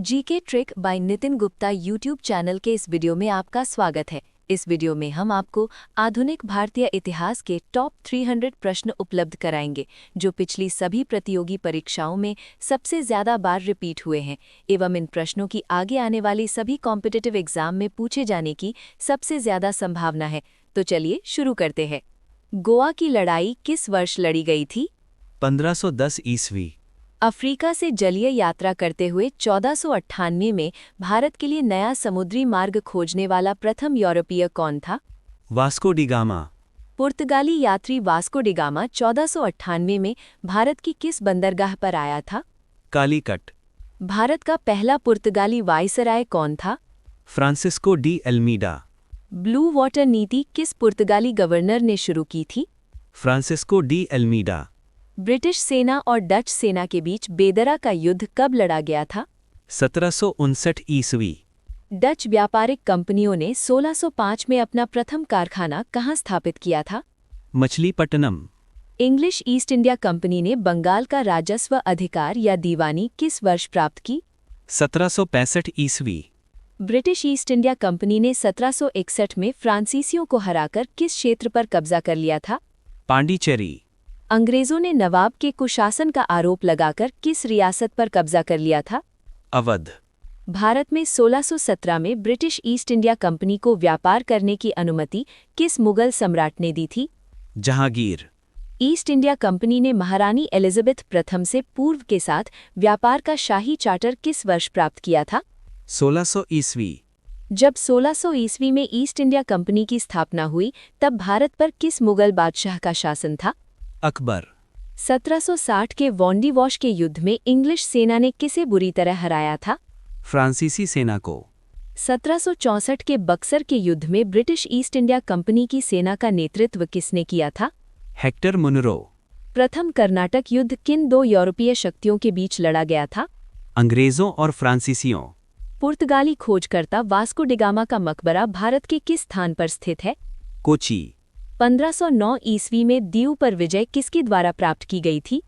GK trick bye Nitin Gupta YouTube channel के इस video में आपका स्वागत है। इस वीडियो में हम आपको आधुनिक भारतीय इतिहास के टॉप 300 प्रश्न उपलब्ध कराएंगे जो पिछली सभी प्रतियोगी परीक्षाओं में सबसे ज्यादा बार रिपीट हुए हैं एवं इन प्रश्नों की आगे आने वाली सभी कॉम्पिटिटिव एग्जाम में पूछे जाने की सबसे ज्यादा संभावना है। तो चलिए शुरू करते हैं। गोवा की लड़ाई किस वर्ष लड़ी गई थी? 1510 ईस्वी। अफ्रीका से जलीय यात्रा करते हुए 1498 में भारत के लिए नया समुद्री मार्ग खोजने वाला प्रथम यूरोपीय कौन था? Vasco D gamma. पुर्तगाली यात्री वास्को डी गामा 1498 में भारत की किस बंदरगाह पर आया था? कालीकट। भारत का पहला पुर्तगाली वायसराय कौन था? Francisco de Almeida. Blue water नीति किस पुर्तगाली गवर्नर ने शुरू की थी? Francisco de एल्मीडा। ब्रिटिश सेना और डच सेना के बीच बेदरा का युद्ध कब लड़ा गया था? 1759 ईस्वी। डच व्यापारिक कंपनियों ने 1605 में अपना प्रथम कारखाना कहाँ स्थापित किया था? Machilipatnam. English east India company ने बंगाल का राजस्व अधिकार या दीवानी किस वर्ष प्राप्त की? 1765 ईस्वी। ब्रिटिश ईस्ट इंडिया कंपनी ने 1761 में फ्रांसीसियों को हराकर किस क्षेत्र पर कब्जा कर लिया था? पांडिचेरी। अंग्रेजों ने नवाब के कुशासन का आरोप लगाकर किस रियासत पर कब्जा कर लिया था? अवध। भारत में 1617 में ब्रिटिश ईस्ट इंडिया कंपनी को व्यापार करने की अनुमति किस मुगल सम्राट ने दी थी? जहांगीर। ईस्ट इंडिया कंपनी ने महारानी एलिजाबेथ प्रथम से पूर्व के साथ व्यापार का शाही चार्टर किस वर्ष प्राप्त किया था? 1600 ईस्वी। जब 1600 ईस्वी में ईस्ट इंडिया कंपनी की स्थापना हुई तब भारत पर किस मुगल बादशाह का शासन था? अकबर। 1760 के वॉन्डीवॉश के युद्ध में इंग्लिश सेना ने किसे बुरी तरह हराया था? फ्रांसीसी सेना को। 1764 के बक्सर के युद्ध में ब्रिटिश ईस्ट इंडिया कंपनी की सेना का नेतृत्व किसने किया था? Hector Munro. प्रथम कर्नाटक युद्ध किन दो यूरोपीय शक्तियों के बीच लड़ा गया था? अंग्रेजों और फ्रांसीसियों। पुर्तगाली खोजकर्ता वास्को डी गामा का मकबरा भारत के किस स्थान पर स्थित है? कोची। 1509 ईस्वी में दीव पर विजय किसके द्वारा प्राप्त की गई थी?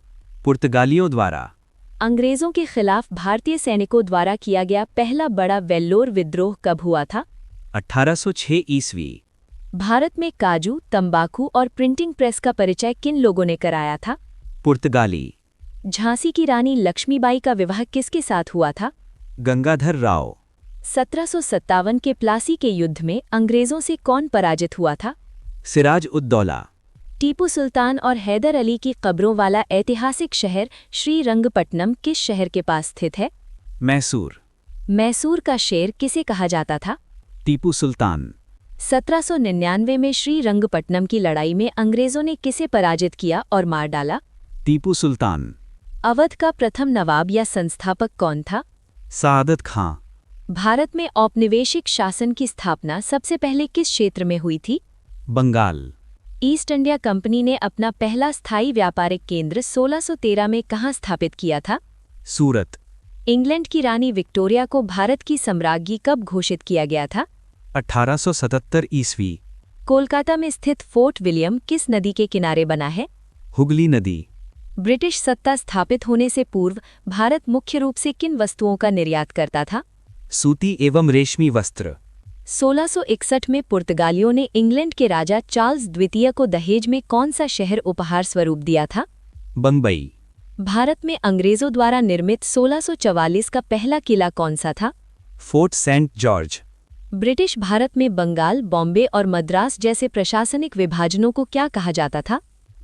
पुर्तगालियों द्वारा। अंग्रेजों के खिलाफ भारतीय सैनिकों द्वारा किया गया पहला बड़ा वेल्लोर विद्रोह कब हुआ था? 1806 ईस्वी। भारत में काजू, तंबाकू और प्रिंटिंग प्रेस का परिचय किन लोगों ने कराया था? पुर्तगाली। झांसी की रानी लक्ष्मीबाई का विवाह किसके साथ हुआ था? गंगाधर राव। 1757 के प्लासी के युद्ध में अंग्रेजों से कौन पराजित हुआ था? सिराज उद दौला। टीपू सुल्तान और हैदर अली की कब्रों वाला ऐतिहासिक शहर श्रीरंगपट्टनम किस शहर के पास स्थित है? मैसूर। मैसूर का शेर किसे कहा जाता था? टीपू सुल्तान। 1799 में श्रीरंगपट्टनम की लड़ाई में अंग्रेजों ने किसे पराजित किया और मार डाला? टीपू सुल्तान। अवध का प्रथम नवाब या संस्थापक कौन था? सादत खां। भारत में औपनिवेशिक शासन की स्थापना सबसे पहले किस क्षेत्र में हुई थी? बंगाल। ईस्ट इंडिया कंपनी ने अपना पहला स्थायी व्यापारिक केंद्र 1613 में कहाँ स्थापित किया था? सूरत। इंग्लैंड की रानी विक्टोरिया को भारत की सम्राज्ञी कब घोषित किया गया था? 1877 ईस्वी। कोलकाता में स्थित फोर्ट विलियम किस नदी के किनारे बना है? हुगली नदी। ब्रिटिश सत्ता स्थापित होने से पूर्व भारत मुख्य रूप से किन वस्तुओं का निर्यात करता था? सूती एवं रेशमी वस्त्र। 1661 में पुर्तगालियों ने इंग्लैंड के राजा चार्ल्स द्वितीय को दहेज में कौन सा शहर उपहार स्वरूप दिया था? बम्बई। भारत में अंग्रेजों द्वारा निर्मित 1644 का पहला किला कौन सा था? Fort saint George. British Bharat में बंगाल, बॉम्बे और मद्रास जैसे प्रशासनिक विभाजनों को क्या कहा जाता था?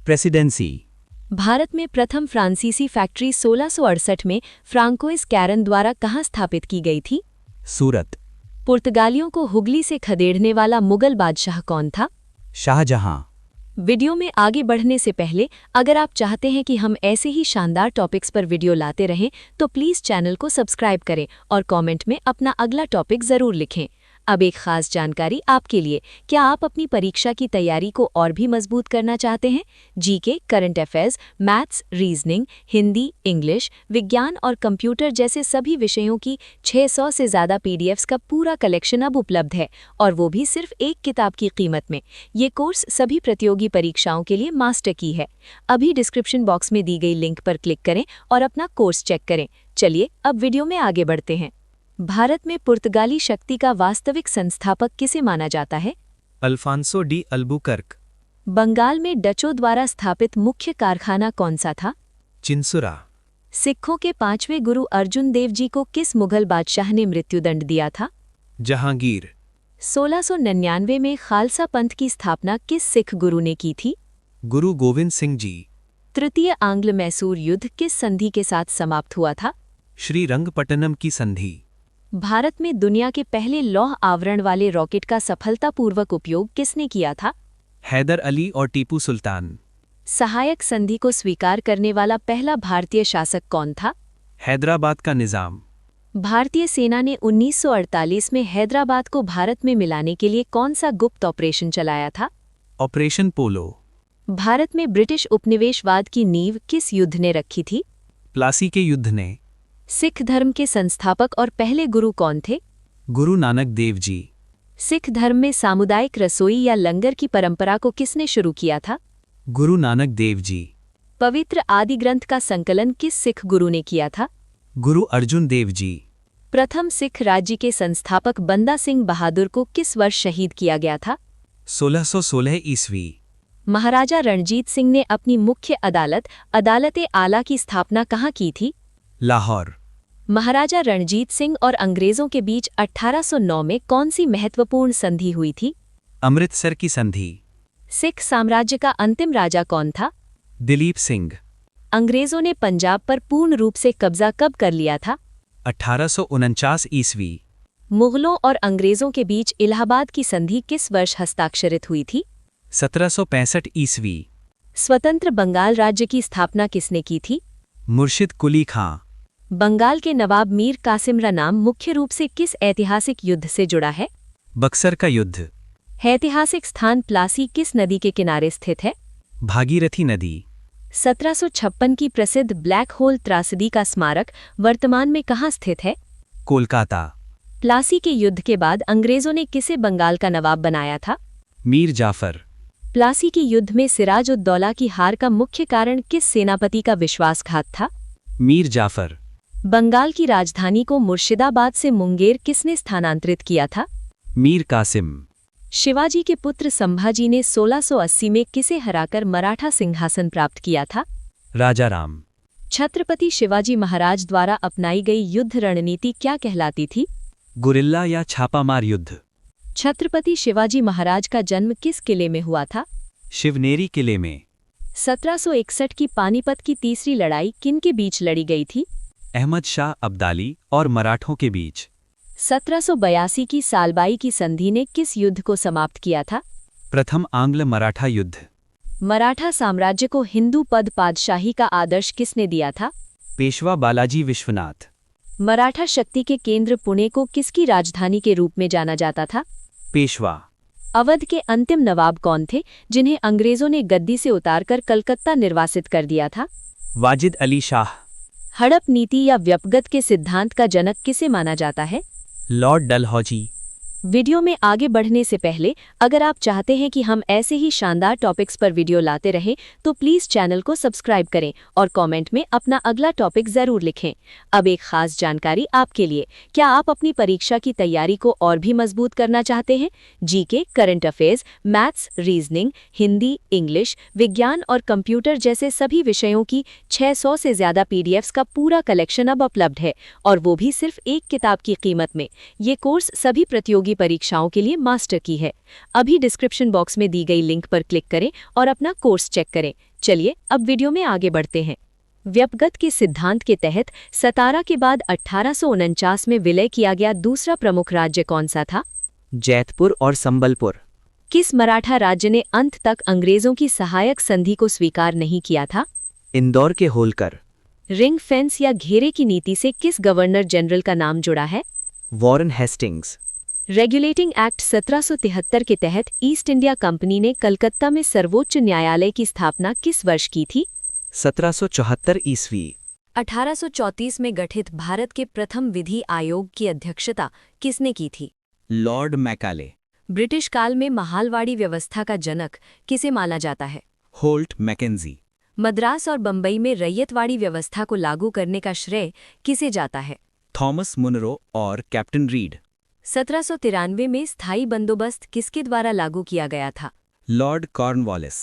प्रेसिडेंसी। भारत में प्रथम फ्रांसीसी फैक्ट्री 1668 में फ्रांकोइस कैरन द्वारा कहाँ स्थापित की गई थी? सूरत। पुर्तगालियों को हुगली से खदेड़ने वाला मुगल बादशाह कौन था? शाहजहां। वीडियो में आगे बढ़ने से पहले अगर आप चाहते हैं कि हम ऐसे ही शानदार टॉपिक्स पर वीडियो लाते रहें तो प्लीज़ चैनल को सब्सक्राइब करें और कमेंट में अपना अगला टॉपिक ज़रूर लिखें। अब एक खास जानकारी आपके लिए, क्या आप अपनी परीक्षा की तैयारी को और भी मजबूत करना चाहते हैं? GK, current affairs, maths, reasoning, Hindi, English, विज्ञान और कंप्यूटर जैसे सभी विषयों की 600 से ज़्यादा पीडीएफ्स का पूरा कलेक्शन अब उपलब्ध है और वो भी सिर्फ एक किताब की कीमत में। ये कोर्स सभी प्रतियोगी परीक्षाओं के लिए मास्टर की है। अभी डिस्क्रिप्शन बॉक्स में दी गई लिंक पर क्लिक करें और अपना कोर्स चेक करें। चलिए अब वीडियो में आगे बढ़ते हैं। भारत में पुर्तगाली शक्ति का वास्तविक संस्थापक किसे माना जाता है? Alphonso de Albuquerque. बंगाल में डचों द्वारा स्थापित मुख्य कारखाना कौन सा था? चिंसुरा। सिखों के 5वें गुरु अर्जुन देव जी को किस मुगल बादशाह ने मृत्युदंड दिया था? जहांगीर। 1699 में खालसा पंथ की स्थापना किस सिख गुरु ने की थी? गुरु गोविंद सिंह जी। तृतीय आंग्ल मैसूर युद्ध किस संधि के साथ समाप्त हुआ था? श्रीरंगपट्टनम की संधि। भारत में दुनिया के पहले लौह आवरण वाले रॉकेट का सफलतापूर्वक उपयोग किसने किया था? हैदर अली और टीपू सुल्तान। सहायक संधि को स्वीकार करने वाला पहला भारतीय शासक कौन था? हैदराबाद का निजाम। भारतीय सेना ने 1948 में हैदराबाद को भारत में मिलाने के लिए कौन सा गुप्त ऑपरेशन चलाया था? ऑपरेशन पोलो। भारत में ब्रिटिश उपनिवेशवाद की नींव किस युद्ध ने रखी थी? प्लासी के युद्ध ने। सिख धर्म के संस्थापक और पहले गुरु कौन थे? गुरु नानक देव जी। सिख धर्म में सामुदायिक रसोई या लंगर की परंपरा को किसने शुरू किया था? गुरु नानक देव जी। पवित्र आदि ग्रंथ का संकलन किस सिख गुरु ने किया था? गुरु अर्जुन देव जी। प्रथम सिख राज्य के संस्थापक बंदा सिंह बहादुर को किस वर्ष शहीद किया गया था? 1616 ईस्वी। महाराजा रणजीत सिंह ने अपनी मुख्य अदालत अदालत-ए-आला की स्थापना कहाँ की थी? लाहौर। महाराजा रणजीत सिंह और अंग्रेजों के बीच 1809 में कौन सी महत्वपूर्ण संधि हुई थी? अमृतसर की संधि। सिख साम्राज्य का अंतिम राजा कौन था? दिलीप सिंह। अंग्रेजों ने पंजाब पर पूर्ण रूप से कब्जा कब कर लिया था? 1849 ईस्वी। मुगलों और अंग्रेजों के बीच इलाहाबाद की संधि किस वर्ष हस्ताक्षरित हुई थी? 1765 ईस्वी। स्वतंत्र बंगाल राज्य की स्थापना किसने की थी? मुर्शिद कुली खां। बंगाल के नवाब मीर कासिम नाम मुख्य रूप से किस ऐतिहासिक युद्ध से जुड़ा है? बक्सर का युद्ध। ऐतिहासिक स्थान प्लासी किस नदी के किनारे स्थित है? भागीरथी नदी। 1756 की प्रसिद्ध ब्लैक होल त्रासदी का स्मारक वर्तमान में कहाँ स्थित है? कोलकाता। प्लासी के युद्ध के बाद अंग्रेजों ने किसे बंगाल का नवाब बनाया था? मीर जाफर। प्लासी के युद्ध में सिराज-उद-दौला की हार का मुख्य कारण किस सेनापति का विश्वासघात था? मीर जाफर। बंगाल की राजधानी को मुर्शिदाबाद से मुंगेर किसने स्थानांतरित किया था? मीर कासिम। शिवाजी के पुत्र संभाजी ने 1680 में किसे हराकर मराठा सिंहासन प्राप्त किया था? राजाराम। छत्रपति शिवाजी महाराज द्वारा अपनाई गई युद्ध रणनीति क्या कहलाती थी? गुरिल्ला या छापामार युद्ध। छत्रपति शिवाजी महाराज का जन्म किस किले में हुआ था? शिवनेरी किले में। 1761 की पानीपत की तीसरी लड़ाई किन के बीच लड़ी गई थी? अहमद शाह अब्दाली और मराठों के बीच। 1782 की सालबाई की संधि ने किस युद्ध को समाप्त किया था? प्रथम आंग्ल मराठा युद्ध। मराठा साम्राज्य को हिंदू पद पादशाही का आदर्श किसने दिया था? पेशवा बालाजी विश्वनाथ। मराठा शक्ति के केंद्र पुणे को किसकी राजधानी के रूप में जाना जाता था? पेशवा। अवध के अंतिम नवाब कौन थे जिन्हें अंग्रेजों ने गद्दी से उतारकर कलकत्ता निर्वासित कर दिया था? वाजिद अली शाह। हड़प नीति या व्यपगत के सिद्धांत का जनक किसे माना जाता है? लॉर्ड डलहौजी। वीडियो में आगे बढ़ने से पहले अगर आप चाहते हैं कि हम ऐसे ही शानदार टॉपिक्स पर वीडियो लाते रहें तो प्लीज़ चैनल को सब्सक्राइब करें और कमेंट में अपना अगला टॉपिक ज़रूर लिखें। अब एक खास जानकारी आपके लिए, क्या आप अपनी परीक्षा की तैयारी को और भी मजबूत करना चाहते हैं? GK, current affairs, maths, reasoning, Hindi, English, विज्ञान और कंप्यूटर जैसे सभी विषयों की 600 से ज़्यादा PDFs का पूरा कलेक्शन अब उपलब्ध है, और वो भी सिर्फ एक किताब की कीमत में। ये कोर्स सभी प्रतियोगी परीक्षाओं के लिए मास्टर की है। अभी डिस्क्रिप्शन बॉक्स में दी गई लिंक पर क्लिक करें और अपना कोर्स चेक करें। चलिए अब वीडियो में आगे बढ़ते हैं। व्यपगत के सिद्धांत के तहत सतारा के बाद 1849 में विलय किया गया दूसरा प्रमुख राज्य कौन सा था? जैतपुर और संबलपुर। किस मराठा राज्य ने अंत तक अंग्रेजों की सहायक संधि को स्वीकार नहीं किया था? इंदौर के होलकर। रिंग फेंस या घेरे की नीति से किस गवर्नर जनरल का नाम जुड़ा है? Warren Hastings. रेगुलेटिंग एक्ट 1773 के तहत ईस्ट इंडिया कंपनी ने कलकत्ता में सर्वोच्च न्यायालय की स्थापना किस वर्ष की थी? 1774 ईस्वी। 1834 में गठित भारत के प्रथम विधि आयोग की अध्यक्षता किसने की थी? Lord Macaulay. ब्रिटिश काल में महालवाड़ी व्यवस्था का जनक किसे माना जाता है? Holt McKenzie. मद्रास और बंबई में रैयतवाड़ी व्यवस्था को लागू करने का श्रेय किसे जाता है? थॉमस मुनरो और कैप्टन रीड। 1793 में स्थायी बंदोबस्त किसके द्वारा लागू किया गया था? Lord Cornwallis.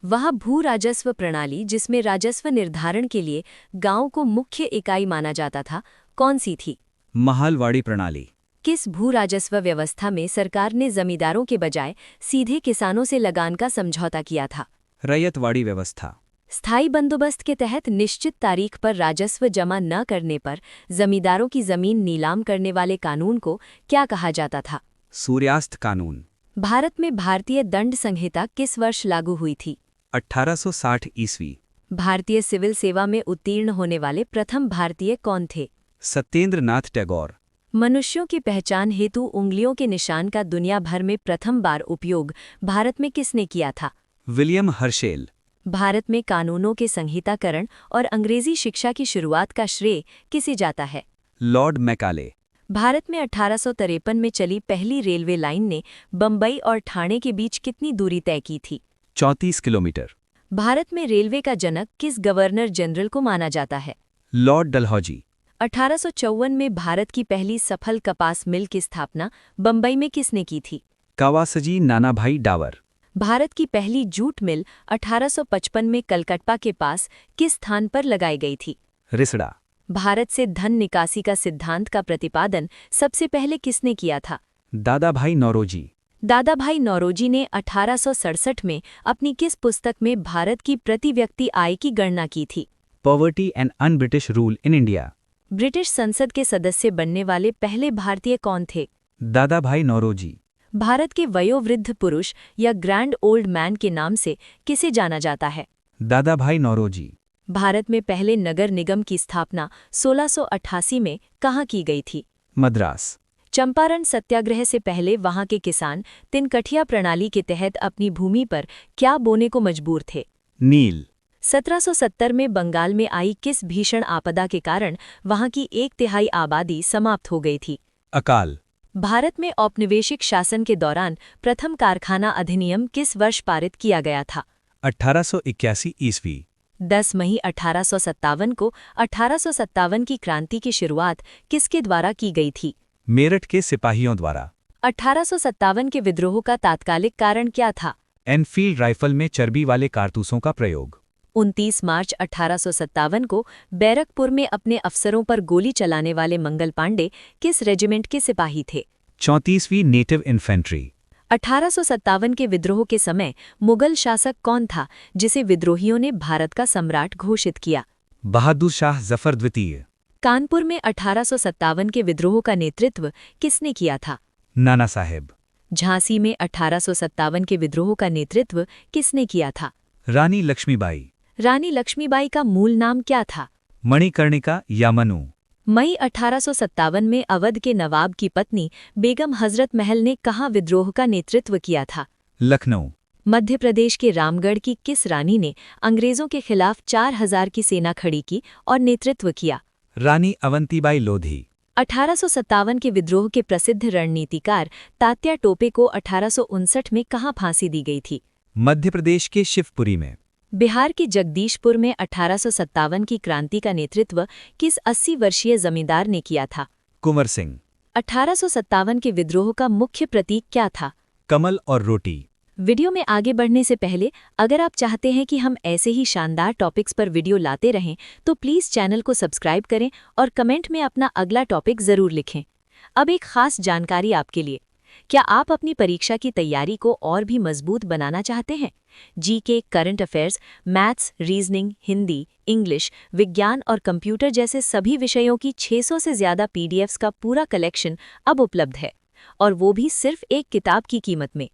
वह भू राजस्व प्रणाली जिसमें राजस्व निर्धारण के लिए गांव को मुख्य इकाई माना जाता था, कौन सी थी? महालवाड़ी प्रणाली। किस भू राजस्व व्यवस्था में सरकार ने जमींदारों के बजाय सीधे किसानों से लगान का समझौता किया था? रैयतवाड़ी व्यवस्था। स्थायी बंदोबस्त के तहत निश्चित तारीख पर राजस्व जमा न करने पर जमींदारों की जमीन नीलाम करने वाले कानून को क्या कहा जाता था? सूर्यास्त कानून। भारत में भारतीय दंड संहिता किस वर्ष लागू हुई थी? 1860 ईस्वी। भारतीय सिविल सेवा में उत्तीर्ण होने वाले प्रथम भारतीय कौन थे? सत्येंद्र नाथ टैगोर। मनुष्यों की पहचान हेतु उंगलियों के निशान का दुनिया भर में प्रथम बार उपयोग भारत में किसने किया था? William Herschel. भारत में कानूनों के संहिताकरण और अंग्रेजी शिक्षा की शुरुआत का श्रेय किसे जाता है? Lord Macaulay. भारत में 1853 में चली पहली रेलवे लाइन ने बम्बई और ठाणे के बीच कितनी दूरी तय की थी? 34 किलोमीटर। भारत में रेलवे का जनक किस गवर्नर जनरल को माना जाता है? लॉर्ड डलहौजी। 1854 में भारत की पहली सफल कपास मिल की स्थापना बम्बई में किसने की थी? कावासजी नानाभाई डावर। भारत की पहली जूट मिल 1855 में कलकत्ता के पास किस स्थान पर लगाई गई थी? रिसड़ा। भारत से धन निकासी का सिद्धांत का प्रतिपादन सबसे पहले किसने किया था? दादाभाई नौरोजी। दादाभाई नौरोजी ने 1867 में अपनी किस पुस्तक में भारत की प्रति व्यक्ति आय की गणना की थी? Poverty and un British rule in India. British संसद के सदस्य बनने वाले पहले भारतीय कौन थे? दादाभाई नौरोजी। भारत के वयोवृद्ध पुरुष या ग्रैंड ओल्ड मैन के नाम से किसे जाना जाता है? दादाभाई नौरोजी। भारत में पहले नगर निगम की स्थापना 1688 में कहाँ की गई थी? मद्रास। चंपारण सत्याग्रह से पहले वहां के किसान तिनकठिया प्रणाली के तहत अपनी भूमि पर क्या बोने को मजबूर थे? नील। 1770 में बंगाल में आई किस भीषण आपदा के कारण वहां की 1/3 आबादी समाप्त हो गई थी? अकाल। भारत में औपनिवेशिक शासन के दौरान प्रथम कारखाना अधिनियम किस वर्ष पारित किया गया था? 1881 ईस्वी। 10 मई 1857 को 1857 की क्रांति की शुरुआत किसके द्वारा की गई थी? मेरठ के सिपाहियों द्वारा। 1857 के विद्रोह का तात्कालिक कारण क्या था? एनफील्ड राइफल में चर्बी वाले कारतूसों का प्रयोग। 29 मार्च 1857 को बैरकपुर में अपने अफसरों पर गोली चलाने वाले मंगल पांडे किस रेजिमेंट के सिपाही थे? 34वीं नेटिव इन्फेंट्री। 1857 के विद्रोह के समय मुगल शासक कौन था जिसे विद्रोहियों ने भारत का सम्राट घोषित किया? बहादुर शाह जफर द्वितीय। कानपुर में 1857 के विद्रोह का नेतृत्व किसने किया था? नाना साहेब। झांसी में 1857 के विद्रोह का नेतृत्व किसने किया था? रानी लक्ष्मीबाई। रानी लक्ष्मीबाई का मूल नाम क्या था? मणिकर्णिका या मनु। मई 1857 में अवध के नवाब की पत्नी बेगम हजरत महल ने कहाँ विद्रोह का नेतृत्व किया था? लखनऊ। मध्य प्रदेश के रामगढ़ की किस रानी ने अंग्रेजों के खिलाफ 4000 की सेना खड़ी की और नेतृत्व किया? रानी अवंतीबाई लोधी। 1857 के विद्रोह के प्रसिद्ध रणनीतिकार तात्या टोपे को 1859 में कहाँ फांसी दी गई थी? मध्य प्रदेश के शिवपुरी में। बिहार के जगदीशपुर में 1857 की क्रांति का नेतृत्व किस 80 वर्षीय जमींदार ने किया था? कुंवर सिंह। 1857 के विद्रोह का मुख्य प्रतीक क्या था? कमल और रोटी। वीडियो में आगे बढ़ने से पहले अगर आप चाहते हैं कि हम ऐसे ही शानदार टॉपिक्स पर वीडियो लाते रहें तो प्लीज़ चैनल को सब्सक्राइब करें और कमेंट में अपना अगला टॉपिक ज़रूर लिखें। अब एक खास जानकारी आपके लिए, क्या आप अपनी परीक्षा की तैयारी को और भी मजबूत बनाना चाहते हैं? GK, current affairs, maths, reasoning, Hindi, English, विज्ञान और कंप्यूटर जैसे सभी विषयों की 600 से ज़्यादा पीडीएफ्स का पूरा कलेक्शन अब उपलब्ध है, और वो भी सिर्फ एक किताब की कीमत में।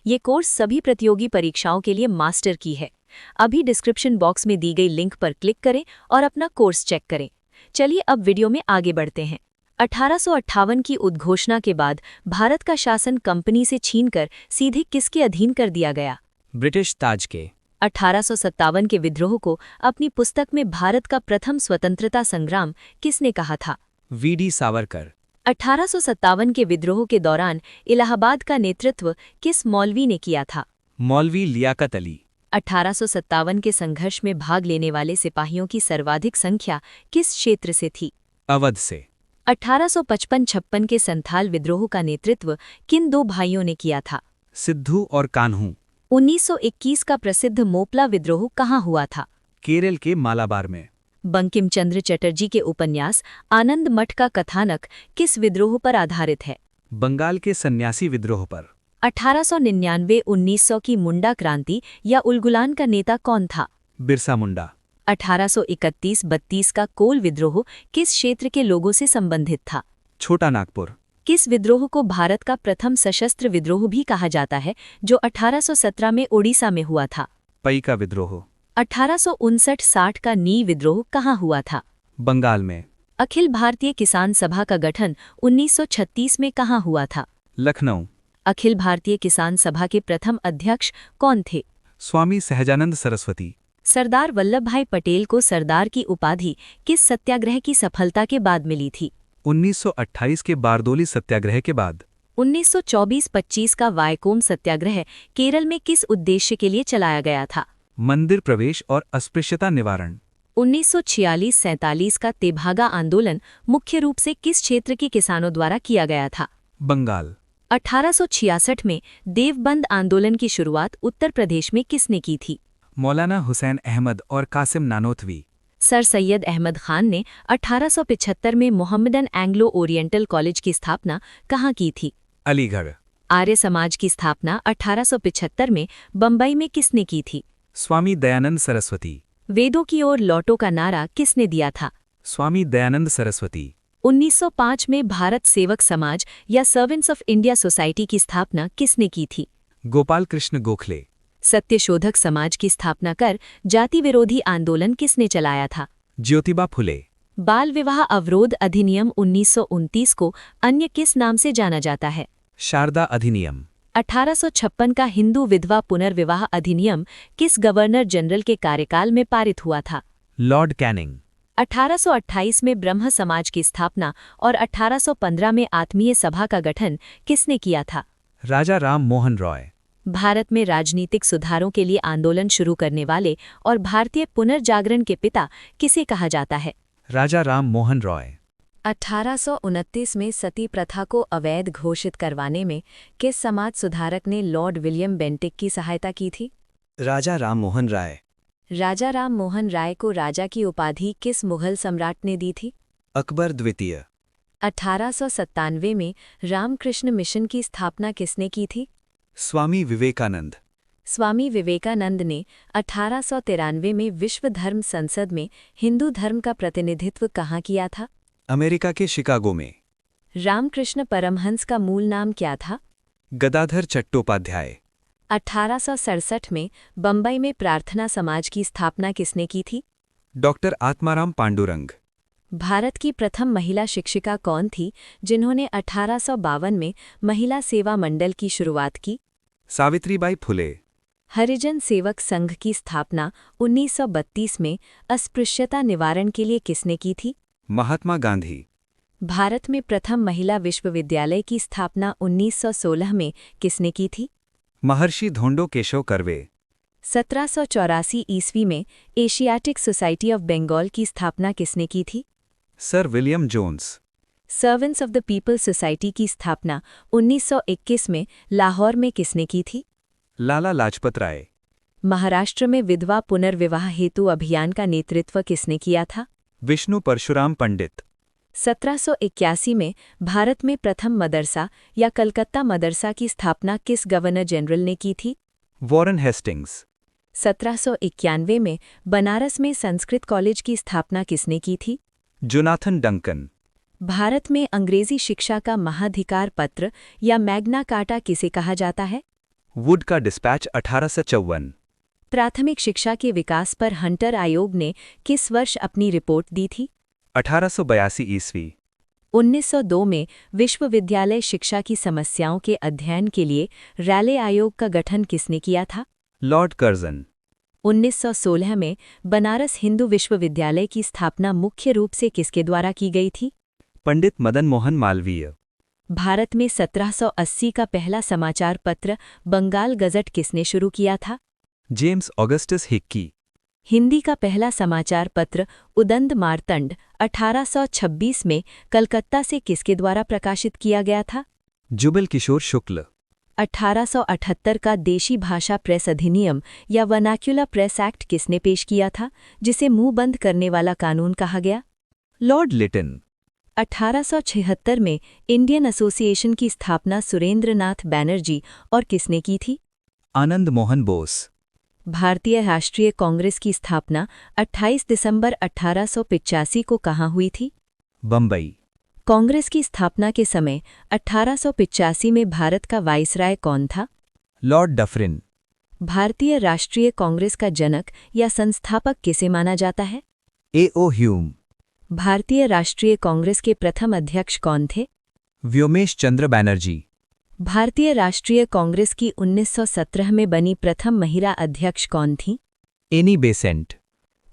ये कोर्स सभी प्रतियोगी परीक्षाओं के लिए मास्टर की है। अभी डिस्क्रिप्शन बॉक्स में दी गई लिंक पर क्लिक करें और अपना कोर्स चेक करें। चलिए अब वीडियो में आगे बढ़ते हैं। 1858 की उद्घोषणा के बाद भारत का शासन कंपनी से छीनकर सीधे किसके अधीन कर दिया गया? ब्रिटिश ताज के। 1857 के विद्रोह को अपनी पुस्तक में भारत का प्रथम स्वतंत्रता संग्राम किसने कहा था? वीडी सावरकर। 1857 के विद्रोह के दौरान इलाहाबाद का नेतृत्व किस मौलवी ने किया था? मौलवी लियाकत अली। 1857 के संघर्ष में भाग लेने वाले सिपाहियों की सर्वाधिक संख्या किस क्षेत्र से थी? अवध से। 1855-56 के संथाल विद्रोह का नेतृत्व किन दो भाइयों ने किया था? सिद्धू और कान्हू। 1921 का प्रसिद्ध मोपला विद्रोह कहाँ हुआ था? केरल के मालाबार में। बंकिम चंद्र चटर्जी के उपन्यास आनंद मठ का कथानक किस विद्रोह पर आधारित है? बंगाल के सन्यासी विद्रोह पर। 1899-1900 की मुंडा क्रांति या उलगुलान का नेता कौन था? बिरसा मुंडा। 1831-32 का कोल विद्रोह किस क्षेत्र के लोगों से संबंधित था? छोटा नागपुर। किस विद्रोह को भारत का प्रथम सशस्त्र विद्रोह भी कहा जाता है, जो 1817 में ओडिशा में हुआ था? पई का विद्रोह। 1859-60 का नी विद्रोह कहाँ हुआ था? बंगाल में। अखिल भारतीय किसान सभा का गठन 1936 में कहाँ हुआ था? लखनऊ। अखिल भारतीय किसान सभा के प्रथम अध्यक्ष कौन थे? स्वामी सहजानंद सरस्वती। सरदार वल्लभभाई पटेल को सरदार की उपाधि किस सत्याग्रह की सफलता के बाद मिली थी? 1928 के बारदोली सत्याग्रह के बाद। 1924-25 का वायकोम सत्याग्रह केरल में किस उद्देश्य के लिए चलाया गया था? मंदिर प्रवेश और अस्पृश्यता निवारण। 1946-47 का तेभागा आंदोलन मुख्य रूप से किस क्षेत्र के किसानों द्वारा किया गया था? बंगाल। 1866 में देवबंद आंदोलन की शुरुआत उत्तर प्रदेश में किसने की थी? मौलाना हुसैन अहमद और कासिम नानोतवी। सर सैयद अहमद खान ने 1875 में मोहम्मदन एंग्लो ओरिएंटल कॉलेज की स्थापना कहाँ की थी? अलीगढ़। आर्य समाज की स्थापना 1875 में बम्बई में किसने की थी? स्वामी दयानंद सरस्वती। वेदों की ओर लौटो का नारा किसने दिया था? स्वामी दयानंद सरस्वती। 1905 में भारत सेवक समाज या सर्वेंट्स ऑफ इंडिया सोसाइटी की स्थापना किसने की थी? गोपाल कृष्ण गोखले। सत्यशोधक समाज की स्थापना कर जाति विरोधी आंदोलन किसने चलाया था? ज्योतिबा फुले। बाल विवाह अवरोध अधिनियम 1929 को अन्य किस नाम से जाना जाता है? शारदा अधिनियम। 1856 का हिंदू विधवा पुनर्विवाह अधिनियम किस गवर्नर जनरल के कार्यकाल में पारित हुआ था? Lord Canning. 1828 में ब्रह्म समाज की स्थापना और 1815 में आत्मीय सभा का गठन किसने किया था? राजा राम मोहन रॉय। भारत में राजनीतिक सुधारों के लिए आंदोलन शुरू करने वाले और भारतीय पुनर्जागरण के पिता किसे कहा जाता है? राजा राम मोहन रॉय। 1829 में सती प्रथा को अवैध घोषित करवाने में किस समाज सुधारक ने लॉर्ड विलियम बेंटिक की सहायता की थी? राजा राम मोहन राय। राजा राम मोहन राय को राजा की उपाधि किस मुगल सम्राट ने दी थी? अकबर द्वितीय। 1897 में रामकृष्ण मिशन की स्थापना किसने की थी? स्वामी विवेकानंद। स्वामी विवेकानंद ने 1893 में विश्व धर्म संसद में हिंदू धर्म का प्रतिनिधित्व कहाँ किया था? अमेरिका के शिकागो में। रामकृष्ण परमहंस का मूल नाम क्या था? गदाधर चट्टोपाध्याय। 1867 में बम्बई में प्रार्थना समाज की स्थापना किसने की थी? डॉक्टर आत्माराम पांडुरंग। भारत की प्रथम महिला शिक्षिका कौन थी जिन्होंने 1852 में महिला सेवा मंडल की शुरुआत की? सावित्रीबाई फुले। हरिजन सेवक संघ की स्थापना 1932 में अस्पृश्यता निवारण के लिए किसने की थी? महात्मा गांधी। भारत में प्रथम महिला विश्वविद्यालय की स्थापना 1916 में किसने की थी? महर्षि धोंडो केशव कर्वे। 1784 ईस्वी में एशियाटिक सोसाइटी ऑफ बंगाल की स्थापना किसने की थी? Sir William Jones. Servants of the people society की स्थापना 1921 में लाहौर में किसने की थी? लाला लाजपत राय। महाराष्ट्र में विधवा पुनर्विवाह हेतु अभियान का नेतृत्व किसने किया था? विष्णु परशुराम पंडित। 1781 में भारत में प्रथम मदरसा या कलकत्ता मदरसा की स्थापना किस गवर्नर जनरल ने की थी? Warren Hastings. 1791 में बनारस में संस्कृत कॉलेज की स्थापना किसने की थी? Jonathan Duncan. भारत में अंग्रेजी शिक्षा का महाधिकार पत्र या मैग्ना कार्टा किसे कहा जाता है? वुड का डिस्पैच 1854। प्राथमिक शिक्षा के विकास पर हंटर आयोग ने किस वर्ष अपनी रिपोर्ट दी थी? 1882 ईस्वी। 1902 में विश्वविद्यालय शिक्षा की समस्याओं के अध्ययन के लिए रैले आयोग का गठन किसने किया था? Lord Curzon. 1916 में बनारस हिंदू विश्वविद्यालय की स्थापना मुख्य रूप से किसके द्वारा की गई थी? पंडित मदन मोहन मालवीय। भारत में 1780 का पहला समाचार पत्र बंगाल गजट किसने शुरू किया था? James Augustus Hickey. हिंदी का पहला समाचार पत्र उदंत मार्तंड 1826 में कलकत्ता से किसके द्वारा प्रकाशित किया गया था? जुबिल किशोर शुक्ल। 1878 का देशी भाषा प्रेस अधिनियम या वर्नाक्युलर प्रेस एक्ट किसने पेश किया था, जिसे मुंह बंद करने वाला कानून कहा गया? लॉर्ड लिटन। 1876 में इंडियन एसोसिएशन की स्थापना सुरेंद्रनाथ बैनर्जी और किसने की थी? आनंद मोहन बोस। भारतीय राष्ट्रीय कांग्रेस की स्थापना 28 दिसंबर 1885 को कहाँ हुई थी? बम्बई। कांग्रेस की स्थापना के समय 1885 में भारत का वाइसराय कौन था? Lord Dufferin. भारतीय राष्ट्रीय कांग्रेस का जनक या संस्थापक किसे माना जाता है? A.O. ह्यूम। भारतीय राष्ट्रीय कांग्रेस के प्रथम अध्यक्ष कौन थे? व्योमेश चंद्र बैनर्जी। भारतीय राष्ट्रीय कांग्रेस की 1917 में बनी प्रथम महिला अध्यक्ष कौन थीं? Annie Besant.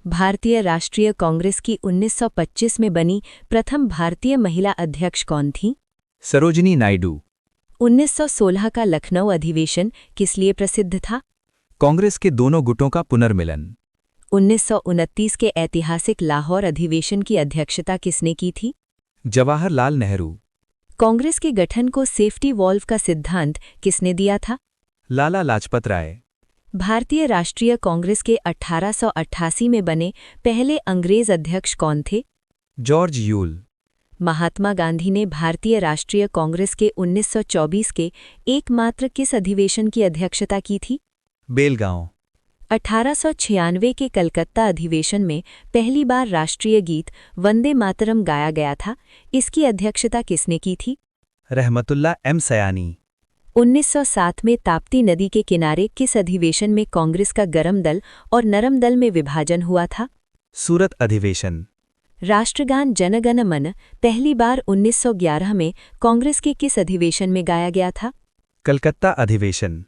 भारतीय राष्ट्रीय कांग्रेस की 1925 में बनी प्रथम भारतीय महिला अध्यक्ष कौन थीं? सरोजिनी नायडू। 1916 का लखनऊ अधिवेशन किस लिए प्रसिद्ध था? कांग्रेस के दोनों गुटों का पुनर्मिलन। 1929 के ऐतिहासिक लाहौर अधिवेशन की अध्यक्षता किसने की थी? जवाहरलाल नेहरू। कांग्रेस के गठन को सेफ्टी वॉल्व का सिद्धांत किसने दिया था? लाला लाजपत राय। भारतीय राष्ट्रीय कांग्रेस के 1888 में बने पहले अंग्रेज अध्यक्ष कौन थे? George Yule. महात्मा गांधी ने भारतीय राष्ट्रीय कांग्रेस के 1924 के एकमात्र किस अधिवेशन की अध्यक्षता की थी? बेलगांव। 1896 के कलकत्ता अधिवेशन में पहली बार राष्ट्रीय गीत वंदे मातरम गाया गया था। इसकी अध्यक्षता किसने की थी? रहमतुल्लाह एम सयानी। 1907 में ताप्ती नदी के किनारे किस अधिवेशन में कांग्रेस का गरम दल और नरम दल में विभाजन हुआ था? सूरत अधिवेशन। राष्ट्रगान जनगण मन पहली बार 1911 में कांग्रेस के किस अधिवेशन में गाया गया था? कलकत्ता अधिवेशन।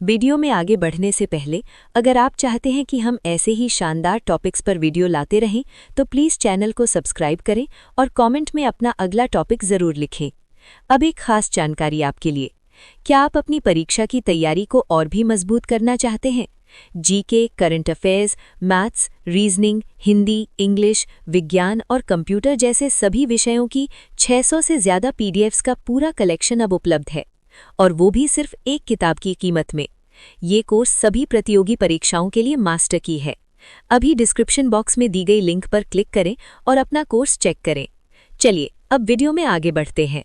वीडियो में आगे बढ़ने से पहले अगर आप चाहते हैं कि हम ऐसे ही शानदार टॉपिक्स पर वीडियो लाते रहें तो प्लीज़ चैनल को सब्सक्राइब करें और कमेंट में अपना अगला टॉपिक ज़रूर लिखें। अब एक खास जानकारी आपके लिए, क्या आप अपनी परीक्षा की तैयारी को और भी मजबूत करना चाहते हैं? GK, current affairs, maths, reasoning, Hindi, English, विज्ञान और कंप्यूटर जैसे सभी विषयों की 600 से ज़्यादा पीडीएफ्स का पूरा कलेक्शन अब उपलब्ध है, और वो भी सिर्फ एक किताब की कीमत में। ये कोर्स सभी प्रतियोगी परीक्षाओं के लिए मास्टर की है। अभी डिस्क्रिप्शन बॉक्स में दी गई लिंक पर क्लिक करें और अपना कोर्स चेक करें। चलिए अब वीडियो में आगे बढ़ते हैं।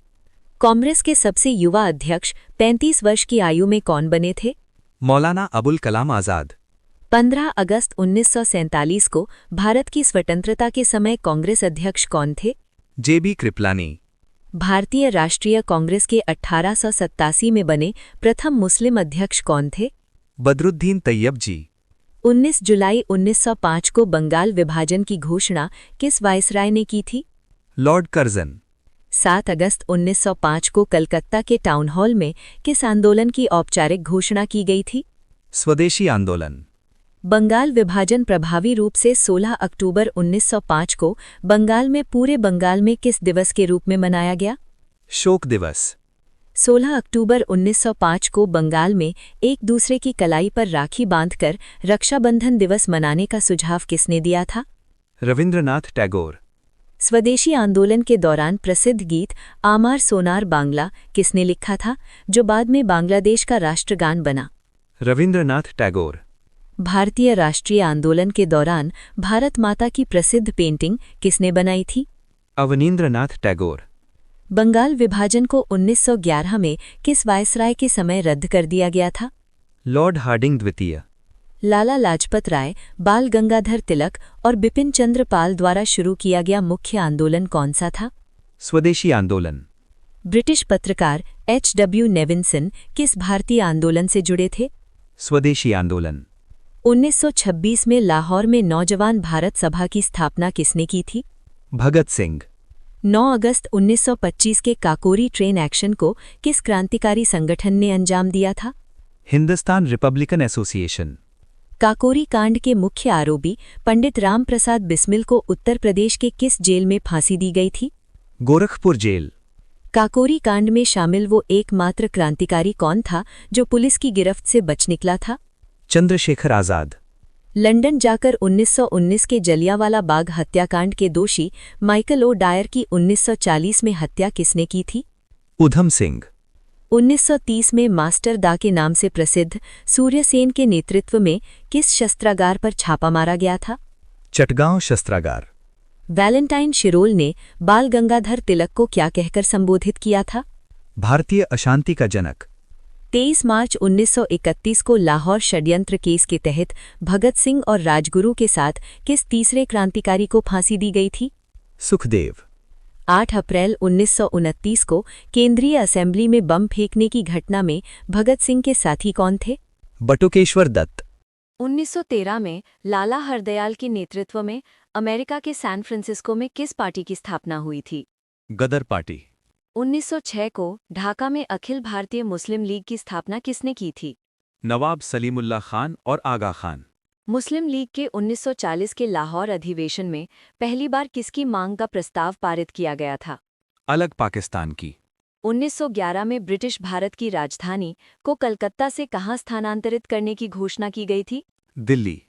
कांग्रेस के सबसे युवा अध्यक्ष 35 वर्ष की आयु में कौन बने थे? मौलाना अबुल कलाम आज़ाद। 15 अगस्त 1947 को भारत की स्वतंत्रता के समय कांग्रेस अध्यक्ष कौन थे? जेबी कृपलानी। भारतीय राष्ट्रीय कांग्रेस के 1887 में बने प्रथम मुस्लिम अध्यक्ष कौन थे? बदरुद्दीन तैयब जी। 19 जुलाई 1905 को बंगाल विभाजन की घोषणा किस वाइसराय ने की थी? Lord Curzon. 7 अगस्त 1905 को कलकत्ता के टाउन हॉल में किस आंदोलन की औपचारिक घोषणा की गई थी? स्वदेशी आंदोलन। बंगाल विभाजन प्रभावी रूप से 16 अक्टूबर 1905 को बंगाल में पूरे बंगाल में किस दिवस के रूप में मनाया गया? शोक दिवस। 16 अक्टूबर 1905 को बंगाल में एक दूसरे की कलाई पर राखी बांधकर रक्षाबंधन दिवस मनाने का सुझाव किसने दिया था? रविंद्रनाथ टैगोर। स्वदेशी आंदोलन के दौरान प्रसिद्ध गीत आमार सोनार बांग्ला किसने लिखा था, जो बाद में बांग्लादेश का राष्ट्रगान बना? रविंद्रनाथ टैगोर। भारतीय राष्ट्रीय आंदोलन के दौरान भारत माता की प्रसिद्ध पेंटिंग किसने बनाई थी? अवनींद्रनाथ टैगोर। बंगाल विभाजन को 1911 में किस वायसराय के समय रद्द कर दिया गया था? लॉर्ड हार्डिंग द्वितीय। लाला लाजपत राय, बाल गंगाधर तिलक और बिपिन चंद्र पाल द्वारा शुरू किया गया मुख्य आंदोलन कौन सा था? स्वदेशी आंदोलन। ब्रिटिश पत्रकार H.W. नेविन्सन किस भारतीय आंदोलन से जुड़े थे? स्वदेशी आंदोलन। 1926 में लाहौर में नौजवान भारत सभा की स्थापना किसने की थी? भगत सिंह। 9 अगस्त 1925 के काकोरी ट्रेन एक्शन को किस क्रांतिकारी संगठन ने अंजाम दिया था? Hindustan Republican association. काकोरी कांड के मुख्य आरोपी पंडित राम प्रसाद बिस्मिल को उत्तर प्रदेश के किस जेल में फांसी दी गई थी? गोरखपुर जेल। काकोरी कांड में शामिल वो एकमात्र क्रांतिकारी कौन था जो पुलिस की गिरफ्त से बच निकला था? चंद्रशेखर आजाद। लंदन जाकर 1919 के जलियांवाला बाग हत्याकांड के दोषी माइकल ओ डायर की 1940 में हत्या किसने की थी? उधम सिंह। 1930 में मास्टर दा के नाम से प्रसिद्ध सूर्यसेन के नेतृत्व में किस शस्त्रागार पर छापा मारा गया था? चटगांव शस्त्रागार। वैलेंटाइन शिरोल ने बाल गंगाधर तिलक को क्या कहकर संबोधित किया था? भारतीय अशांति का जनक। 23 मार्च 1931 को लाहौर षड्यंत्र केस के तहत भगत सिंह और राजगुरु के साथ किस तीसरे क्रांतिकारी को फांसी दी गई थी? सुखदेव। 8 अप्रैल 1929 को केंद्रीय असेंबली में बम फेंकने की घटना में भगत सिंह के साथी कौन थे? बटुकेश्वर दत्त। 1913 में लाला हरदयाल के नेतृत्व में अमेरिका के सैन फ्रांसिस्को में किस पार्टी की स्थापना हुई थी? गदर पार्टी। 1906 को ढाका में अखिल भारतीय मुस्लिम लीग की स्थापना किसने की थी? नवाब सलीमुल्लाह खान और आगा खान। मुस्लिम लीग के 1940 के लाहौर अधिवेशन में पहली बार किसकी मांग का प्रस्ताव पारित किया गया था? अलग पाकिस्तान की। 1911 में ब्रिटिश भारत की राजधानी को कलकत्ता से कहां स्थानांतरित करने की घोषणा की गई थी? दिल्ली।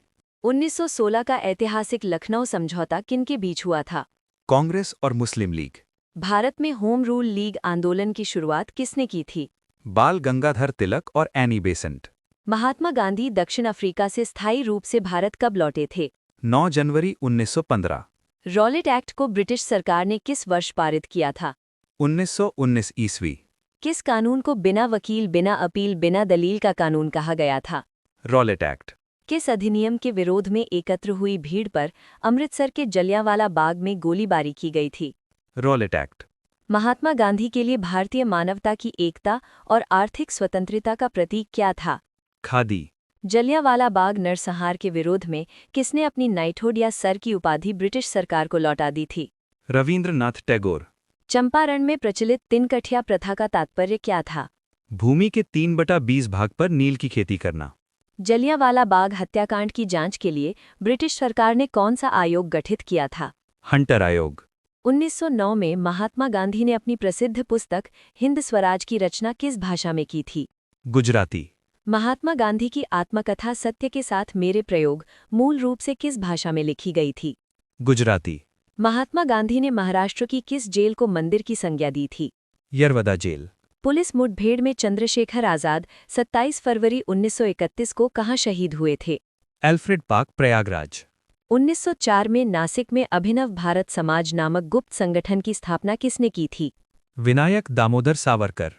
1916 का ऐतिहासिक लखनऊ समझौता किनके बीच हुआ था? कांग्रेस और मुस्लिम लीग। भारत में होम रूल लीग आंदोलन की शुरुआत किसने की थी? बाल गंगाधर तिलक और एनी बेसेंट। महात्मा गांधी दक्षिण अफ्रीका से स्थायी रूप से भारत कब लौटे थे? 9 जनवरी 1915। रॉलेट एक्ट को ब्रिटिश सरकार ने किस वर्ष पारित किया था? 1919 ईस्वी। किस कानून को बिना वकील, बिना अपील, बिना दलील का कानून कहा गया था? Rowlatt act. किस अधिनियम के विरोध में एकत्र हुई भीड़ पर अमृतसर के जलियांवाला बाग में गोलीबारी की गई थी? Rowlatt act. महात्मा गांधी के लिए भारतीय मानवता की एकता और आर्थिक स्वतंत्रता का प्रतीक क्या था? खादी। जलियांवाला बाग नरसंहार के विरोध में किसने अपनी नाइटहुड या सर की उपाधि ब्रिटिश सरकार को लौटा दी थी? रविंद्रनाथ टैगोर। चंपारण में प्रचलित तिनकठिया प्रथा का तात्पर्य क्या था? भूमि के 3/20 भाग पर नील की खेती करना। जलियांवाला बाग हत्याकांड की जांच के लिए ब्रिटिश सरकार ने कौन सा आयोग गठित किया था? हंटर आयोग। 1909 में महात्मा गांधी ने अपनी प्रसिद्ध पुस्तक हिंद स्वराज की रचना किस भाषा में की थी? गुजराती। महात्मा गांधी की आत्मकथा सत्य के साथ मेरे प्रयोग मूल रूप से किस भाषा में लिखी गई थी? गुजराती। महात्मा गांधी ने महाराष्ट्र की किस जेल को मंदिर की संज्ञा दी थी? यरवदा जेल। पुलिस मुठभेड़ में चंद्रशेखर आजाद 27 फरवरी 1931 को कहां शहीद हुए थे? Alfred park, Prayagraj. 1904 में नासिक में अभिनव भारत समाज नामक गुप्त संगठन की स्थापना किसने की थी? विनायक दामोदर सावरकर।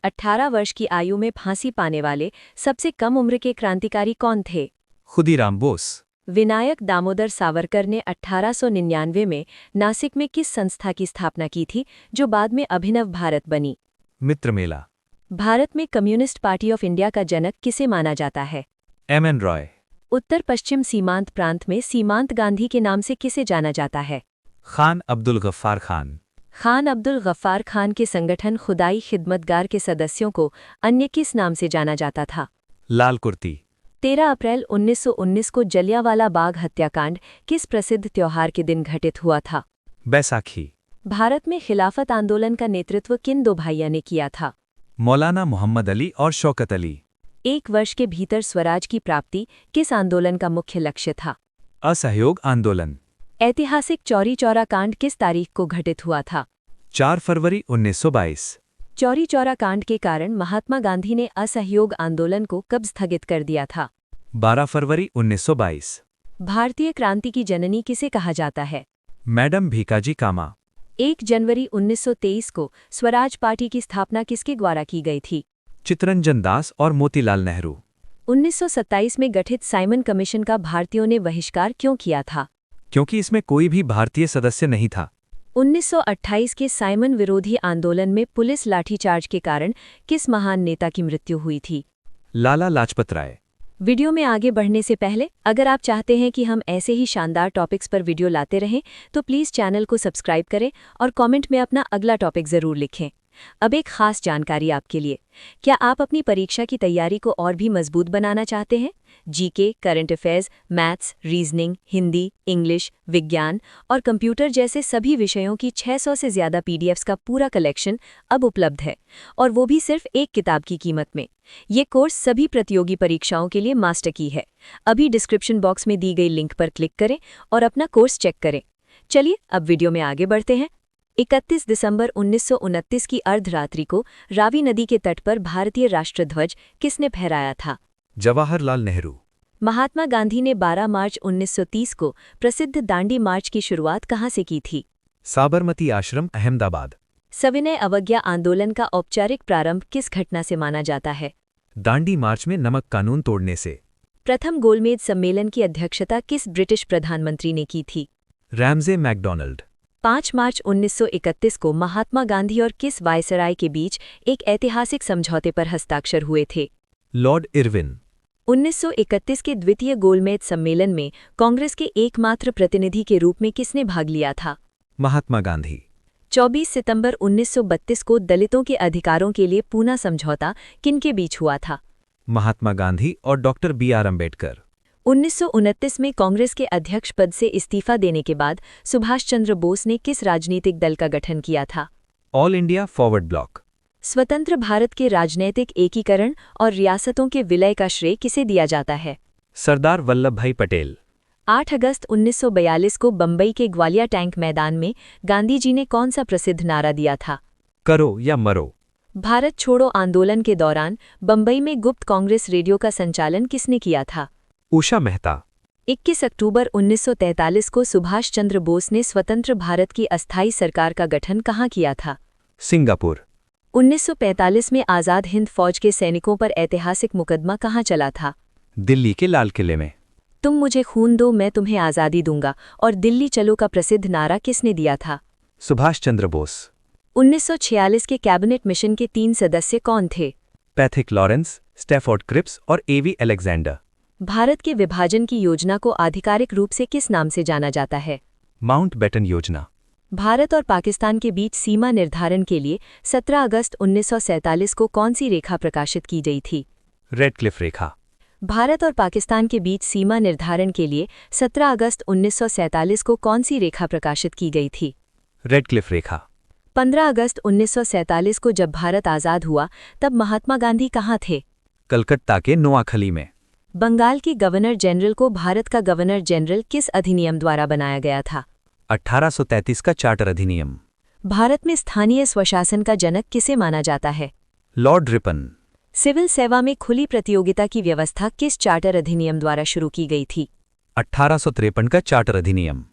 18 वर्ष की आयु में फांसी पाने वाले सबसे कम उम्र के क्रांतिकारी कौन थे? खुदीराम बोस। विनायक दामोदर सावरकर ने 1899 में नासिक में किस संस्था की स्थापना की थी जो बाद में अभिनव भारत बनी? मित्र मेला। भारत में कम्युनिस्ट पार्टी ऑफ इंडिया का जनक किसे माना जाता है? एम.एन. रॉय। उत्तर पश्चिम सीमांत प्रांत में सीमांत गांधी के नाम से किसे जाना जाता है? खान अब्दुल गफ्फार खान। खान अब्दुल गफ्फार खान के संगठन खुदाई खिदमतगार के सदस्यों को अन्य किस नाम से जाना जाता था? लाल कुर्ती। 13 अप्रैल 1919 को जलियांवाला बाग हत्याकांड किस प्रसिद्ध त्योहार के दिन घटित हुआ था? बैसाखी। भारत में खिलाफत आंदोलन का नेतृत्व किन दो भाइयों ने किया था? मौलाना मोहम्मद अली और शौकत अली। 1 वर्ष के भीतर स्वराज की प्राप्ति किस आंदोलन का मुख्य लक्ष्य था? असहयोग आंदोलन। ऐतिहासिक चौरी चौरा कांड किस तारीख को घटित हुआ था? 4 फरवरी 1922। चौरी चौरा कांड के कारण महात्मा गांधी ने असहयोग आंदोलन को कब स्थगित कर दिया था? 12 फरवरी 1922। भारतीय क्रांति की जननी किसे कहा जाता है? मैडम भीकाजी कामा। 1 जनवरी 1923 को स्वराज पार्टी की स्थापना किसके द्वारा की गई थी? चित्तरंजन दास और मोतीलाल नेहरू। 1927 में गठित साइमन कमीशन का भारतीयों ने बहिष्कार क्यों किया था? क्योंकि इसमें कोई भी भारतीय सदस्य नहीं था। 1928 के साइमन विरोधी आंदोलन में पुलिस लाठीचार्ज के कारण किस महान नेता की मृत्यु हुई थी? लाला लाजपत राय। वीडियो में आगे बढ़ने से पहले अगर आप चाहते हैं कि हम ऐसे ही शानदार टॉपिक्स पर वीडियो लाते रहें तो प्लीज़ चैनल को सब्सक्राइब करें और कमेंट में अपना अगला टॉपिक ज़रूर लिखें। अब एक खास जानकारी आपके लिए। क्या आप अपनी परीक्षा की तैयारी को और भी मजबूत बनाना चाहते हैं? GK, current affairs, maths, reasoning, Hindi, English, विज्ञान और कंप्यूटर जैसे सभी विषयों की 600 से ज़्यादा पीडीएफ्स का पूरा कलेक्शन अब उपलब्ध है, और वो भी सिर्फ एक किताब की कीमत में। ये कोर्स सभी प्रतियोगी परीक्षाओं के लिए मास्टर की है। अभी डिस्क्रिप्शन बॉक्स में दी गई लिंक पर क्लिक करें और अपना कोर्स चेक करें। चलिए अब वीडियो में आगे बढ़ते हैं। 31 दिसंबर 1929 की अर्धरात्रि को रावी नदी के तट पर भारतीय राष्ट्रध्वज किसने फहराया था? जवाहरलाल नेहरू। महात्मा गांधी ने 12 मार्च 1930 को प्रसिद्ध दांडी मार्च की शुरुआत कहाँ से की थी? साबरमती आश्रम, अहमदाबाद। सविनय अवज्ञा आंदोलन का औपचारिक प्रारंभ किस घटना से माना जाता है? दांडी मार्च में नमक कानून तोड़ने से। प्रथम गोलमेज सम्मेलन की अध्यक्षता किस ब्रिटिश प्रधानमंत्री ने की थी? Ramsay McDonald. 5 मार्च 1931 को महात्मा गांधी और किस वायसराय के बीच एक ऐतिहासिक समझौते पर हस्ताक्षर हुए थे? Lord Irwin. 1931 के द्वितीय गोलमेज सम्मेलन में कांग्रेस के एकमात्र प्रतिनिधि के रूप में किसने भाग लिया था? महात्मा गांधी। 24 सितंबर 1932 को दलितों के अधिकारों के लिए पूना समझौता किनके बीच हुआ था? महात्मा गांधी और डॉक्टर बी.आर. अम्बेडकर। 1929 में कांग्रेस के अध्यक्ष पद से इस्तीफा देने के बाद सुभाष चंद्र बोस ने किस राजनीतिक दल का गठन किया था? All India forward block. स्वतंत्र भारत के राजनैतिक एकीकरण और रियासतों के विलय का श्रेय किसे दिया जाता है? सरदार वल्लभ भाई पटेल। 8 अगस्त 1942 को बंबई के ग्वालिया टैंक मैदान में गांधी जी ने कौन सा प्रसिद्ध नारा दिया था? करो या मरो। भारत छोड़ो आंदोलन के दौरान बंबई में गुप्त कांग्रेस रेडियो का संचालन किसने किया था? उषा मेहता। 21 अक्टूबर 1943 को सुभाष चंद्र बोस ने स्वतंत्र भारत की अस्थायी सरकार का गठन कहाँ किया था? सिंगापुर। 1945 में आज़ाद हिंद फौज के सैनिकों पर ऐतिहासिक मुकदमा कहाँ चला था? दिल्ली के लाल किले में। तुम मुझे खून दो मैं तुम्हें आज़ादी दूंगा और दिल्ली चलो का प्रसिद्ध नारा किसने दिया था? सुभाष चंद्र बोस। 1946 के कैबिनेट मिशन के 3 सदस्य कौन थे? पैथिक लॉरेंस, स्टैफोर्ड क्रिप्स और एवी अलेक्जेंडर। भारत के विभाजन की योजना को आधिकारिक रूप से किस नाम से जाना जाता है? माउंटबेटन योजना। भारत और पाकिस्तान के बीच सीमा निर्धारण के लिए 17 अगस्त 1947 को कौन सी रेखा प्रकाशित की गई थी? रेड क्लिफ रेखा। भारत और पाकिस्तान के बीच सीमा निर्धारण के लिए 17 अगस्त 1947 को कौन सी रेखा प्रकाशित की गई थी? रेड क्लिफ रेखा। 15 अगस्त 1947 को जब भारत आज़ाद हुआ तब महात्मा गांधी कहाँ थे? कलकत्ता के नोआखली में। बंगाल के गवर्नर जनरल को भारत का गवर्नर जनरल किस अधिनियम द्वारा बनाया गया था? 1833 का चार्टर अधिनियम। भारत में स्थानीय स्वशासन का जनक किसे माना जाता है? Lord Ripon. सिविल सेवा में खुली प्रतियोगिता की व्यवस्था किस चार्टर अधिनियम द्वारा शुरू की गई थी? 1853 का चार्टर अधिनियम।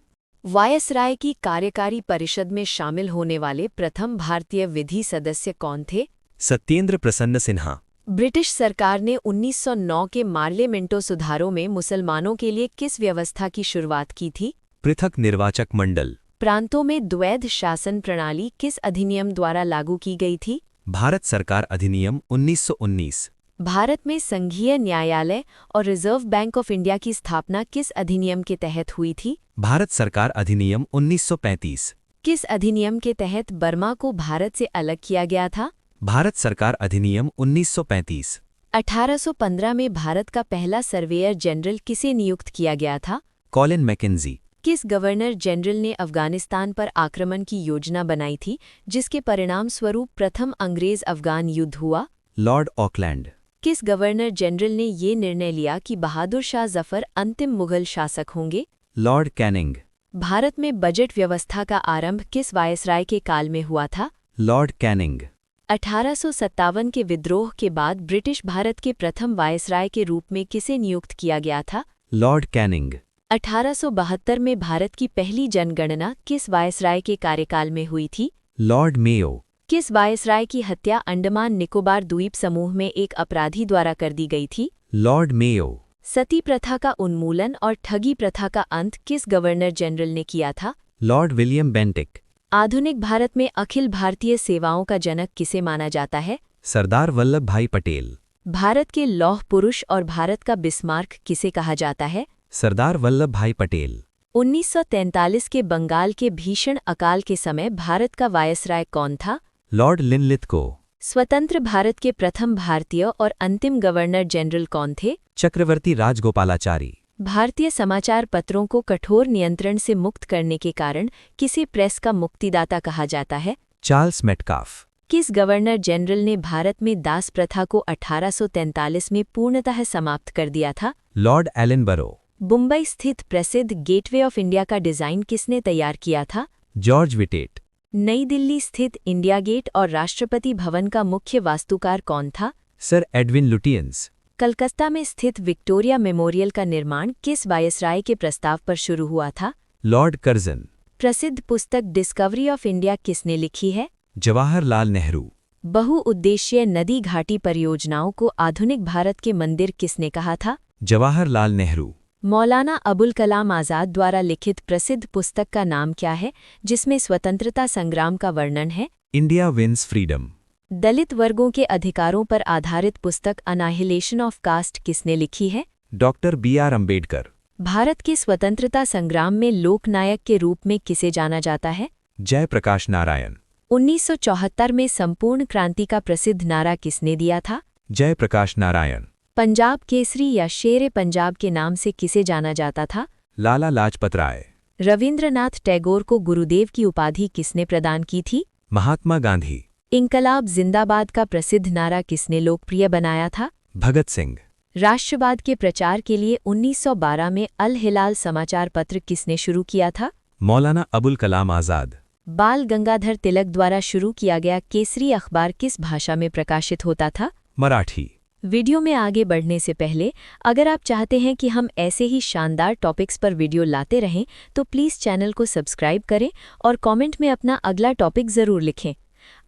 वायसराय की कार्यकारी परिषद में शामिल होने वाले प्रथम भारतीय विधि सदस्य कौन थे? सत्येंद्र प्रसन्न सिन्हा। ब्रिटिश सरकार ने 1909 के पार्लियामेंटो सुधारों में मुसलमानों के लिए किस व्यवस्था की शुरुआत की थी? पृथक निर्वाचक मंडल। प्रांतों में द्वैध शासन प्रणाली किस अधिनियम द्वारा लागू की गई थी? भारत सरकार अधिनियम 1919। भारत में संघीय न्यायालय और रिजर्व बैंक ऑफ इंडिया की स्थापना किस अधिनियम के तहत हुई थी? भारत सरकार अधिनियम 1935। किस अधिनियम के तहत बर्मा को भारत से अलग किया गया था? भारत सरकार अधिनियम 1935। 1815 में भारत का पहला सर्वेयर जनरल किसे नियुक्त किया गया था? Colin McKenzie. किस गवर्नर जनरल ने अफगानिस्तान पर आक्रमण की योजना बनाई थी जिसके परिणाम स्वरूप प्रथम अंग्रेज अफगान युद्ध हुआ? Lord Auckland. किस गवर्नर जनरल ने ये निर्णय लिया कि बहादुर शाह जफर अंतिम मुगल शासक होंगे? Lord Canning. भारत में बजट व्यवस्था का आरंभ किस वायसराय के काल में हुआ था? Lord Canning. 1857 के विद्रोह के बाद ब्रिटिश भारत के प्रथम वायसराय के रूप में किसे नियुक्त किया गया था? Lord Canning. 1872 में भारत की पहली जनगणना किस वायसराय के कार्यकाल में हुई थी? Lord Mayo. किस वायसराय की हत्या अंडमान निकोबार द्वीप समूह में एक अपराधी द्वारा कर दी गई थी? Lord Mayo. सती प्रथा का उन्मूलन और ठगी प्रथा का अंत किस गवर्नर जनरल ने किया था? Lord William Bentinck. आधुनिक भारत में अखिल भारतीय सेवाओं का जनक किसे माना जाता है? सरदार वल्लभ भाई पटेल। भारत के लौह पुरुष और भारत का बिस्मार्क किसे कहा जाता है? सरदार वल्लभ भाई पटेल। 1943 के बंगाल के भीषण अकाल के समय भारत का वायसराय कौन था? लॉर्ड लिनलिथ को। स्वतंत्र भारत के प्रथम भारतीय और अंतिम गवर्नर जनरल कौन थे? चक्रवर्ती राजगोपालाचारी। भारतीय समाचार पत्रों को कठोर नियंत्रण से मुक्त करने के कारण किसे प्रेस का मुक्तिदाता कहा जाता है? Charles Metcalfe. किस गवर्नर जनरल ने भारत में दास प्रथा को 1843 में पूर्णतः समाप्त कर दिया था? Lord Ellenborough. मुंबई स्थित प्रसिद्ध गेटवे ऑफ इंडिया का डिज़ाइन किसने तैयार किया था? George Wittet. नई दिल्ली स्थित इंडिया गेट और राष्ट्रपति भवन का मुख्य वास्तुकार कौन था? Sir Edwin Lutyens. कलकत्ता में स्थित विक्टोरिया मेमोरियल का निर्माण किस वायसराय के प्रस्ताव पर शुरू हुआ था? Lord Curzon. प्रसिद्ध पुस्तक डिस्कवरी ऑफ इंडिया किसने लिखी है? जवाहरलाल नेहरू। बहुउद्देशीय नदी घाटी परियोजनाओं को आधुनिक भारत के मंदिर किसने कहा था? जवाहरलाल नेहरू। मौलाना अबुल कलाम आज़ाद द्वारा लिखित प्रसिद्ध पुस्तक का नाम क्या है जिसमें स्वतंत्रता संग्राम का वर्णन है? India wins freedom. दलित वर्गों के अधिकारों पर आधारित पुस्तक अनाहिलेशन ऑफ कास्ट किसने लिखी है? Doctor B.R. अम्बेडकर। भारत के स्वतंत्रता संग्राम में लोकनायक के रूप में किसे जाना जाता है? जयप्रकाश नारायण। 1974 में संपूर्ण क्रांति का प्रसिद्ध नारा किसने दिया था? जयप्रकाश नारायण। पंजाब केसरी या शेर पंजाब के नाम से किसे जाना जाता था? लाला लाजपत राय। रविंद्रनाथ टैगोर को गुरुदेव की उपाधि किसने प्रदान की थी? महात्मा गांधी। इंकलाब जिंदाबाद का प्रसिद्ध नारा किसने लोकप्रिय बनाया था? भगत सिंह। राष्ट्रवाद के प्रचार के लिए 1912 में अल हिलाल समाचार पत्र किसने शुरू किया था? मौलाना अबुल कलाम आज़ाद। बाल गंगाधर तिलक द्वारा शुरू किया गया केसरी अखबार किस भाषा में प्रकाशित होता था? मराठी। वीडियो में आगे बढ़ने से पहले अगर आप चाहते हैं कि हम ऐसे ही शानदार टॉपिक्स पर वीडियो लाते रहें तो प्लीज़ चैनल को सब्सक्राइब करें और कमेंट में अपना अगला टॉपिक ज़रूर लिखें।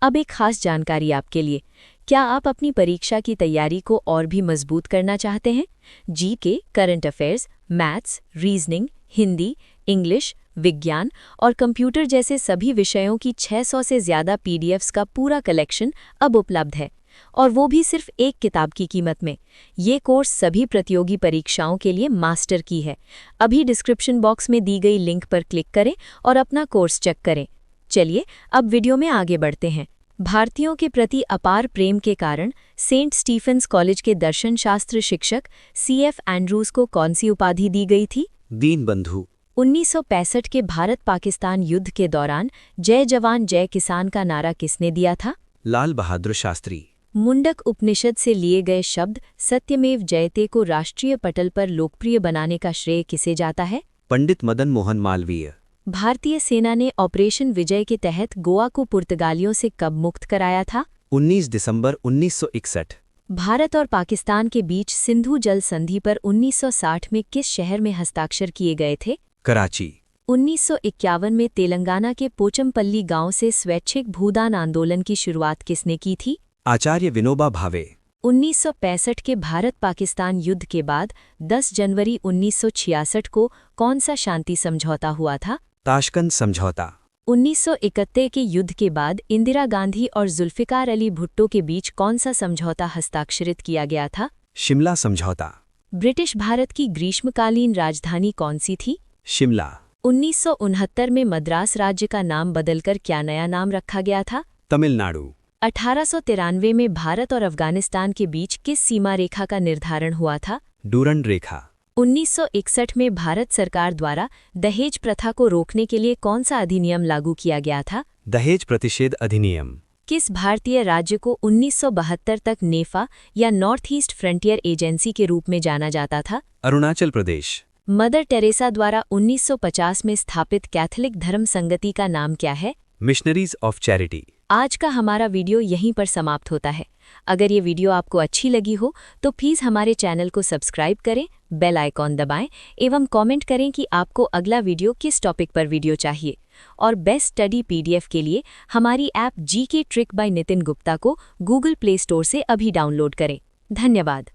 अब एक खास जानकारी आपके लिए, क्या आप अपनी परीक्षा की तैयारी को और भी मजबूत करना चाहते हैं? GK, current affairs, maths, reasoning, Hindi, English, विज्ञान और कंप्यूटर जैसे सभी विषयों की 600 से ज़्यादा पीडीएफ्स का पूरा कलेक्शन अब उपलब्ध है, और वो भी सिर्फ एक किताब की कीमत में। ये कोर्स सभी प्रतियोगी परीक्षाओं के लिए मास्टर की है। अभी डिस्क्रिप्शन बॉक्स में दी गई लिंक पर क्लिक करें और अपना कोर्स चेक करें। चलिए अब वीडियो में आगे बढ़ते हैं। भारतीयों के प्रति अपार प्रेम के कारण सेंट स्टीफेंस कॉलेज के दर्शनशास्त्र शिक्षक CF एंड्रूज को कौन सी उपाधि दी गई थी? दीनबंधु। 1965 के भारत-पाकिस्तान युद्ध के दौरान जय जवान जय किसान का नारा किसने दिया था? लाल बहादुर शास्त्री। मुंडक उपनिषद से लिए गए शब्द सत्यमेव जयते को राष्ट्रीय पटल पर लोकप्रिय बनाने का श्रेय किसे जाता है? पंडित मदन मोहन मालवीय। भारतीय सेना ने ऑपरेशन विजय के तहत गोवा को पुर्तगालियों से कब मुक्त कराया था? 19 दिसंबर 1961। भारत और पाकिस्तान के बीच सिंधु जल संधि पर 1960 में किस शहर में हस्ताक्षर किए गए थे? कराची। 1951 में तेलंगाना के पोचमपल्ली गांव से स्वैच्छिक भूदान आंदोलन की शुरुआत किसने की थी? आचार्य विनोबा भावे। 1965 के भारत-पाकिस्तान युद्ध के बाद 10 जनवरी 1966 को कौन सा शांति समझौता हुआ था? ताशकंद समझौता। 1971 के युद्ध के बाद इंदिरा गांधी और जुल्फिकार अली भुट्टो के बीच कौन सा समझौता हस्ताक्षरित किया गया था? शिमला समझौता। ब्रिटिश भारत की ग्रीष्मकालीन राजधानी कौन सी थी? शिमला। 1969 में मद्रास राज्य का नाम बदलकर क्या नया नाम रखा गया था? तमिलनाडु। 1893 में भारत और अफगानिस्तान के बीच किस सीमा रेखा का निर्धारण हुआ था? डूरंड रेखा। 1961 में भारत सरकार द्वारा दहेज प्रथा को रोकने के लिए कौन सा अधिनियम लागू किया गया था? दहेज प्रतिषेध अधिनियम। किस भारतीय राज्य को 1972 तक नेफा या नॉर्थ ईस्ट फ्रंटियर एजेंसी के रूप में जाना जाता था? अरुणाचल प्रदेश। मदर टेरेसा द्वारा 1950 में स्थापित कैथोलिक धर्म संगति का नाम क्या है? Missionaries of charity. आज का हमारा वीडियो यहीं पर समाप्त होता है। अगर ये वीडियो आपको अच्छी लगी हो तो प्लीज़ हमारे चैनल को सब्सक्राइब करें, बेल आइकॉन दबाएं एवं कमेंट करें कि आपको अगला वीडियो किस टॉपिक पर वीडियो चाहिए। और बेस्ट स्टडी PDF के लिए हमारी app GK trick bye Nitin Gupta को गूगल प्ले स्टोर से अभी डाउनलोड करें। धन्यवाद।